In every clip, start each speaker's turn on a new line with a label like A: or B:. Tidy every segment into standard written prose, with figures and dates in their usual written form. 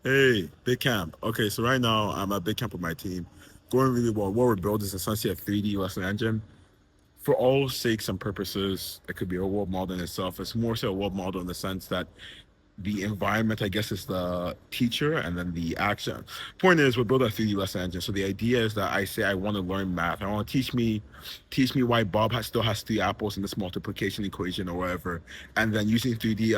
A: Hey, big camp. Okay, so right now I'm at big camp with my team. Going really well. What we're building is essentially a 3D lesson engine. For all sakes and purposes, it could be a world model in itself. It's more so a world model in the sense that the environment, I guess, is the teacher, and then the action. Point is, we're building a 3D lesson engine. So the idea is that I say I want to learn math. I want to teach me why still has three apples in this multiplication equation or whatever. And then using 3D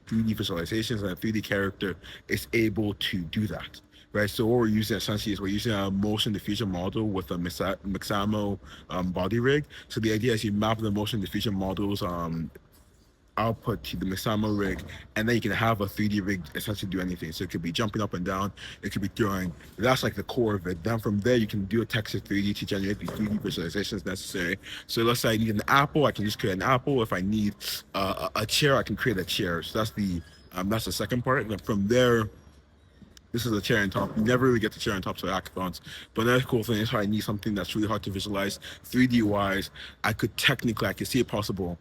A: visualizations and a 3D character is able to do that. Right, so what we're using essentially is we're using a motion diffusion model with a Mixamo body rig. So the idea is you map the motion diffusion models output to the Misamo rig, and then you can have a 3D rig essentially do anything. So it could be jumping up and down, it could be throwing. That's like the core of it. Then from there, you can do a text to 3D to generate the 3D visualizations necessary. So let's say I need an apple, I can just create an apple. If I need a chair, I can create a chair. So that's the second part. And then from there, this is a chair on top. You never really get the chair on top of hackathons. But another cool thing is how I need something that's really hard to visualize 3D wise. I could see it possible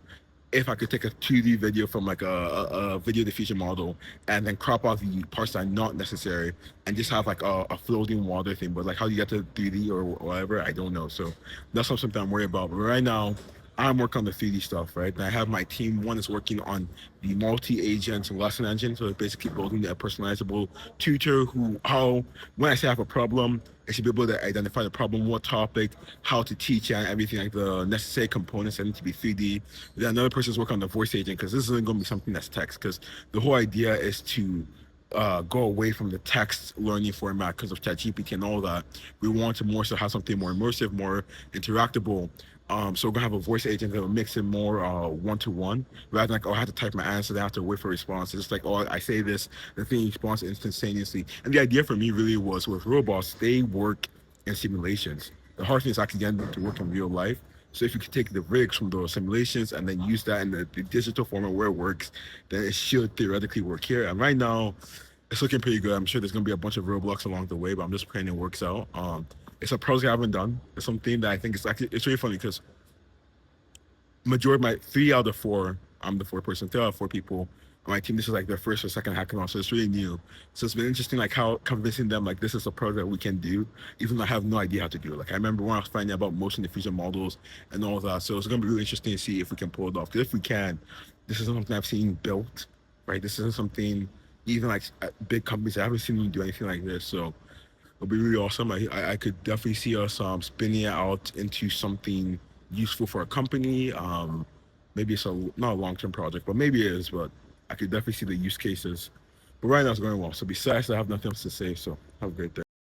A: if I could take a 2D video from like a video diffusion model and then crop out the parts that are not necessary and just have like a floating water thing. But like how you get to 3D or whatever, I don't know. So that's not something I'm worried about. But right now, I'm working on the 3D stuff, right? And I have my team. One is working on the multi-agent lesson engine. So it's basically building a personalizable tutor when I say I have a problem, I should be able to identify the problem, what topic, how to teach it, and everything, like the necessary components that need to be 3D. Then another person's working on the voice agent because this isn't going to be something that's text. Because the whole idea is to go away from the text learning format because of ChatGPT and all that. We want to more so have something more immersive, more interactable. So we're gonna have a voice agent that will mix it more one-to-one rather than like, oh, I have to type my answer, then I have to wait for a response. It's just like, oh, I say this, the thing responds instantaneously. And the idea for me really was with robots, they work in simulations. The hard thing is actually getting them to work in real life. So if you could take the rigs from those simulations and then use that in the digital format where it works, then it should theoretically work here. And right now, it's looking pretty good. I'm sure there's gonna be a bunch of roadblocks along the way, but I'm just praying it works out. It's a project I haven't done. It's something that I think is actually it's really funny because majority of my 3 out of 4, I'm the fourth person, 3 out of 4 people on my team. This is like their first or second hackathon, so it's really new. So it's been interesting, like how convincing them like this is a project we can do, even though I have no idea how to do it. Like I remember when I was finding out about motion diffusion models and all of that. So it's gonna be really interesting to see if we can pull it off. Because if we can, this is something I've seen built, right? This isn't something even like at big companies. I haven't seen them do anything like this. So it'll be really awesome. I could definitely see us spinning it out into something useful for a company. Maybe it's not a long term project, but maybe it is. But I could definitely see the use cases. But right now it's going well. So besides, I have nothing else to say. So have a great day.